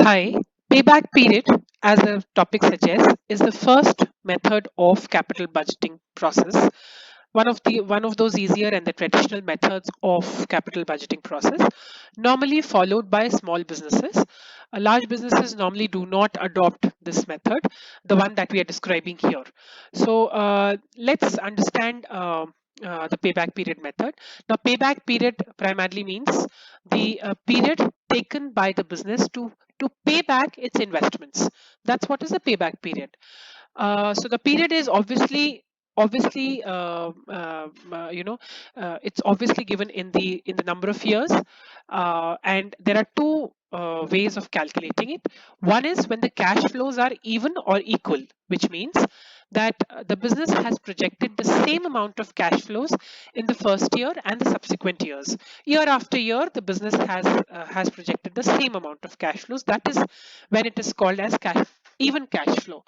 Hi, payback period, as the topic suggests, is the first method of capital budgeting process. One of those easier and the traditional methods of capital budgeting process, normally followed by small businesses. Large businesses normally do not adopt this method, the one that we are describing here. So let's understand the payback period method. Now, payback period primarily means the period taken by the business to pay back its investments. That's what is the payback period. So the period is obviously it's obviously given in the number of years, and there are two ways of calculating it. One is when the cash flows are even or equal, which means that the business has projected the same amount of cash flows in the first year and the subsequent years. Year after year, the business has projected the same amount of cash flows. That is when it is called as even cash flow.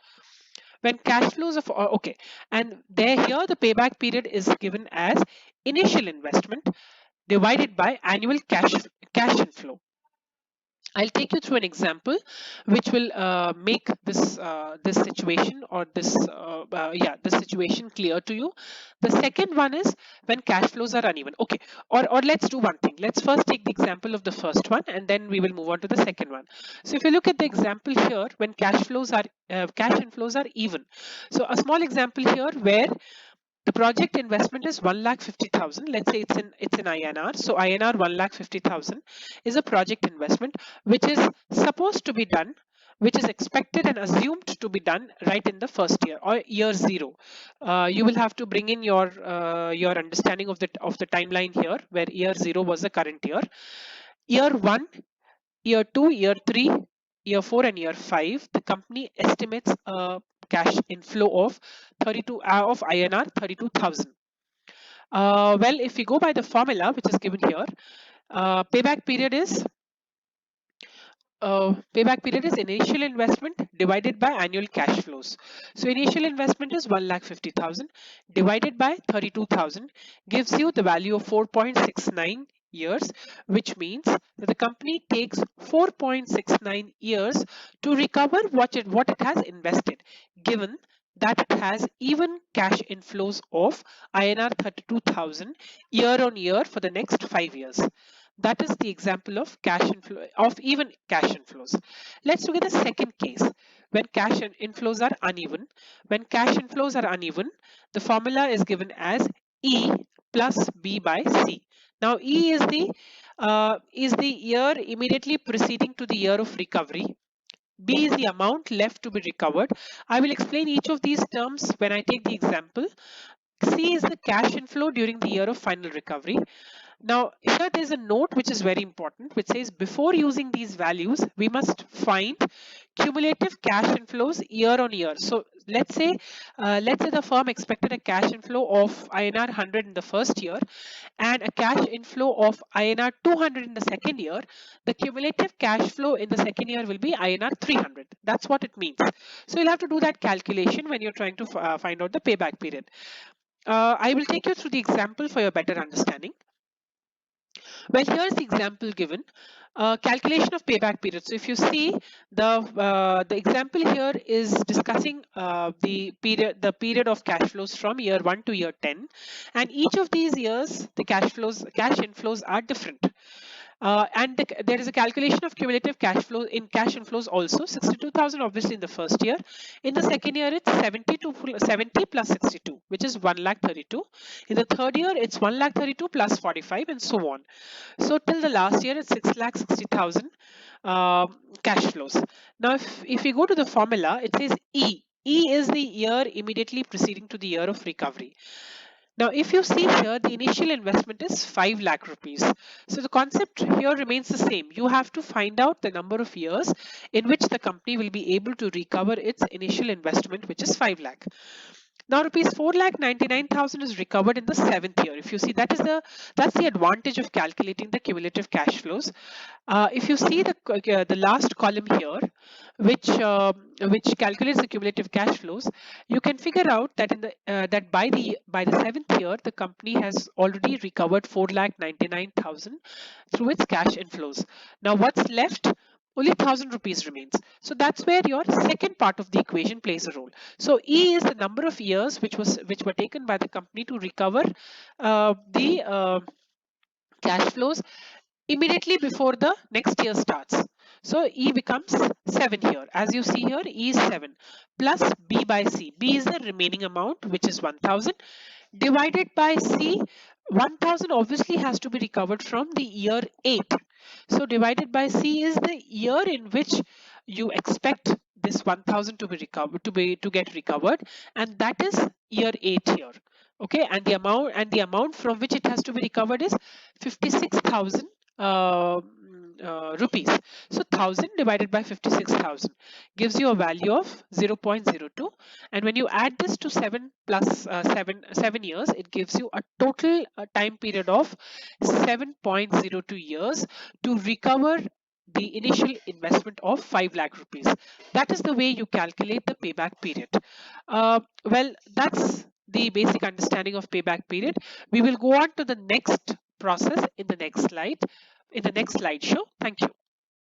When cash flows of okay, and there here the payback period is given as initial investment divided by annual cash inflow. I'll take you through an example which will make this situation or this situation clear to you. The second one is when cash flows are uneven. Okay, or let's do one thing. Let's first take the example of the first one, and then we will move on to the second one. So if you look at the example here, when cash inflows are even. So a small example here where the project investment is 1,50,000. Let's say it's in INR. So INR 1,50,000 is a project investment which is supposed to be done, which is expected and assumed to be done right in the first year or year zero. You will have to bring in your understanding of the timeline here, where year zero was the current year. Year one, year two, year three, year four, and year five, the company estimates a cash inflow of 32 of INR 32,000. Well, if we go by the formula which is given here, payback period is initial investment divided by annual cash flows. So initial investment is 1,50,000 divided by 32,000 gives you the value of 4.69 years, which means that the company takes 4.69 years to recover what it has invested, given that it has even cash inflows of INR 32,000 year on year for the next 5 years. That is the example of cash inflow of even cash inflows. Let's look at the second case when inflows are uneven. When cash inflows are uneven, the formula is given as E plus B by C. Now E is the year immediately preceding to the year of recovery. B is the amount left to be recovered. I will explain each of these terms when I take the example. C is the cash inflow during the year of final recovery. Now, here there's a note which is very important, which says before using these values, we must find cumulative cash inflows year on year. So let's say the firm expected a cash inflow of INR 100 in the first year and a cash inflow of INR 200 in the second year. The cumulative cash flow in the second year will be INR 300. That's what it means. So you'll have to do that calculation when you're trying to find out the payback period. I will take you through the example for your better understanding. Well, here's the example given. Calculation of payback period. So if you see the example here is discussing the period of cash flows from year 1 to year 10, and each of these years the cash inflows are different. There is a calculation of cumulative cash flow in cash inflows also. 62,000 obviously in the first year. In the second year, it's 70 plus 62, which is 1,32,000. In the third year, it's 1,32,000 plus 45, and so on. So till the last year, it's 6,60,000 cash flows. Now, if we go to the formula, it says E. E is the year immediately preceding to the year of recovery. Now, if you see here, the initial investment is 5 lakh rupees. So the concept here remains the same. You have to find out the number of years in which the company will be able to recover its initial investment, which is 5 lakh. Now rupees 4,99,000 is recovered in the seventh year. If you see, that's the advantage of calculating the cumulative cash flows. If you see the last column here, which calculates the cumulative cash flows, you can figure out that that by the seventh year, the company has already recovered 4,99,000 through its cash inflows. Now what's left? only 1000 rupees remains. So that's where your second part of the equation plays a role. So E is the number of years which were taken by the company to recover the cash flows immediately before the next year starts. So E becomes 7 here. As you see here, E is 7 plus B by C. B is the remaining amount, which is 1000, divided by C. 1000 obviously has to be recovered from the year 8. So divided by C is the year in which you expect this 1000 to be recovered, to get recovered, and that is year 8 here. Okay, and the amount from which it has to be recovered is 56,000 rupees. So 1000 divided by 56,000 gives you a value of 0.02, and when you add this to 7 plus 7 years, it gives you a total time period of 7.02 years to recover the initial investment of 5 lakh rupees. That is the way you calculate the payback period. Well, that's the basic understanding of payback period. We will go on to the next process in the next slide, in the next slideshow. Thank you.